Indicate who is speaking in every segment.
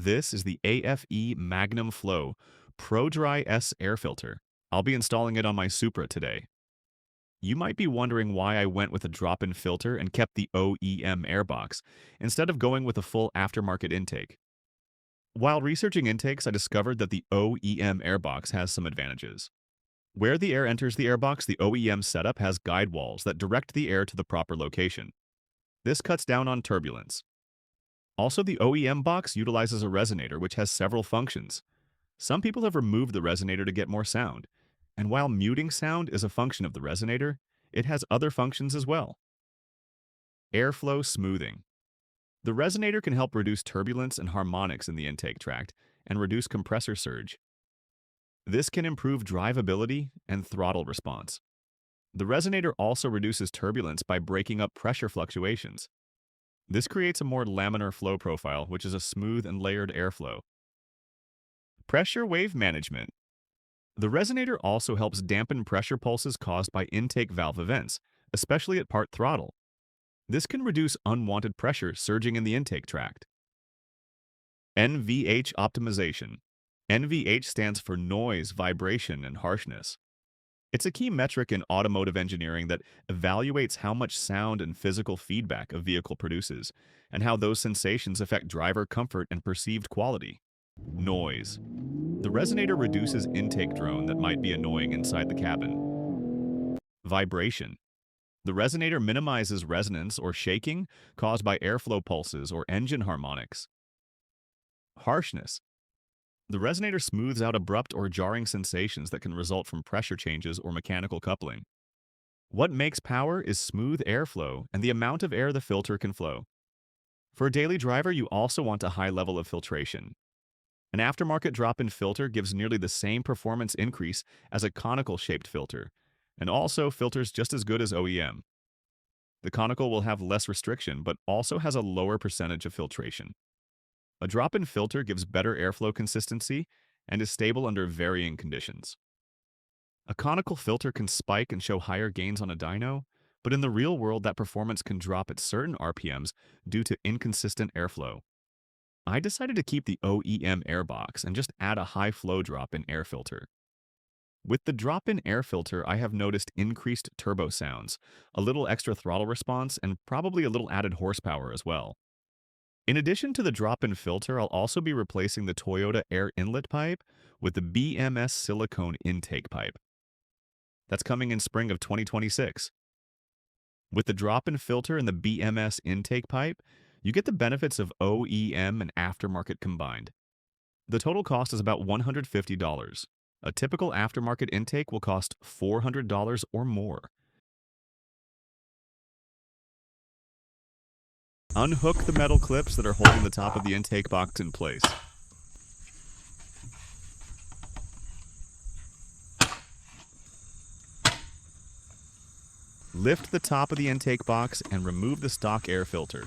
Speaker 1: This is the AFE Magnum Flow Pro Dry S air filter. I'll be installing it on my Supra today. You might be wondering why I went with a drop-in filter and kept the OEM airbox, instead of going with a full aftermarket intake. While researching intakes, I discovered that the OEM airbox has some advantages. Where the air enters the airbox, the OEM setup has guide walls that direct the air to the proper location. This cuts down on turbulence. Also, the OEM box utilizes a resonator which has several functions. Some people have removed the resonator to get more sound, and while muting sound is a function of the resonator, it has other functions as well. Airflow smoothing. The resonator can help reduce turbulence and harmonics in the intake tract and reduce compressor surge. This can improve drivability and throttle response. The resonator also reduces turbulence by breaking up pressure fluctuations. This creates a more laminar flow profile, which is a smooth and layered airflow. Pressure wave management. The resonator also helps dampen pressure pulses caused by intake valve events, especially at part throttle. This can reduce unwanted pressure surging in the intake tract. NVH optimization. NVH stands for noise, vibration, and harshness. It's a key metric in automotive engineering that evaluates how much sound and physical feedback a vehicle produces, and how those sensations affect driver comfort and perceived quality. Noise. The resonator reduces intake drone that might be annoying inside the cabin. Vibration. The resonator minimizes resonance or shaking caused by airflow pulses or engine harmonics. Harshness. The resonator smooths out abrupt or jarring sensations that can result from pressure changes or mechanical coupling. What makes power is smooth airflow and the amount of air the filter can flow. For a daily driver, you also want a high level of filtration. An aftermarket drop-in filter gives nearly the same performance increase as a conical-shaped filter, and also filters just as good as OEM. The conical will have less restriction, but also has a lower percentage of filtration. A drop-in filter gives better airflow consistency and is stable under varying conditions. A conical filter can spike and show higher gains on a dyno, but in the real world that performance can drop at certain RPMs due to inconsistent airflow. I decided to keep the OEM airbox and just add a high flow drop-in air filter. With the drop-in air filter, I have noticed increased turbo sounds, a little extra throttle response, and probably a little added horsepower as well. In addition to the drop-in filter, I'll also be replacing the Toyota air inlet pipe with the BMS silicone intake pipe. That's coming in spring of 2026. With the drop-in filter and the BMS intake pipe, you get the benefits of OEM and aftermarket combined. The total cost is about $150. A typical aftermarket intake will cost $400 or more. Unhook the metal clips that are holding the top of the intake box in place. Lift the top of the intake box and remove the stock air filter.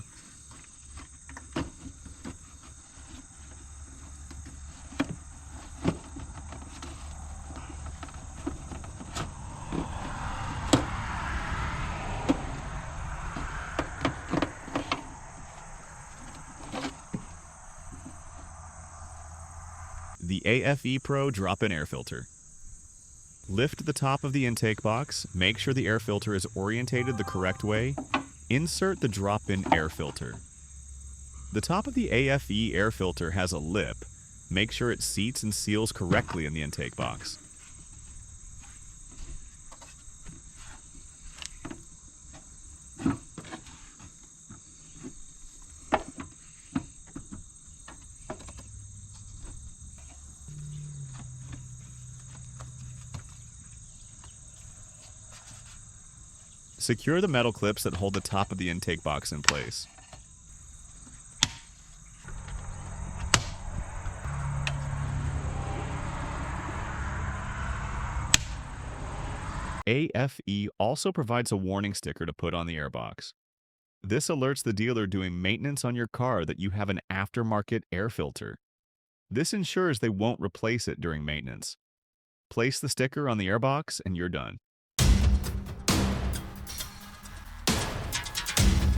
Speaker 1: The AFE Pro drop-in air filter. Lift the top of the intake box, make sure the air filter is orientated the correct way, insert the drop-in air filter. The top of the AFE air filter has a lip. Make sure it seats and seals correctly in the intake box. Secure the metal clips that hold the top of the intake box in place. AFE also provides a warning sticker to put on the airbox. This alerts the dealer doing maintenance on your car that you have an aftermarket air filter. This ensures they won't replace it during maintenance. Place the sticker on the airbox and you're done.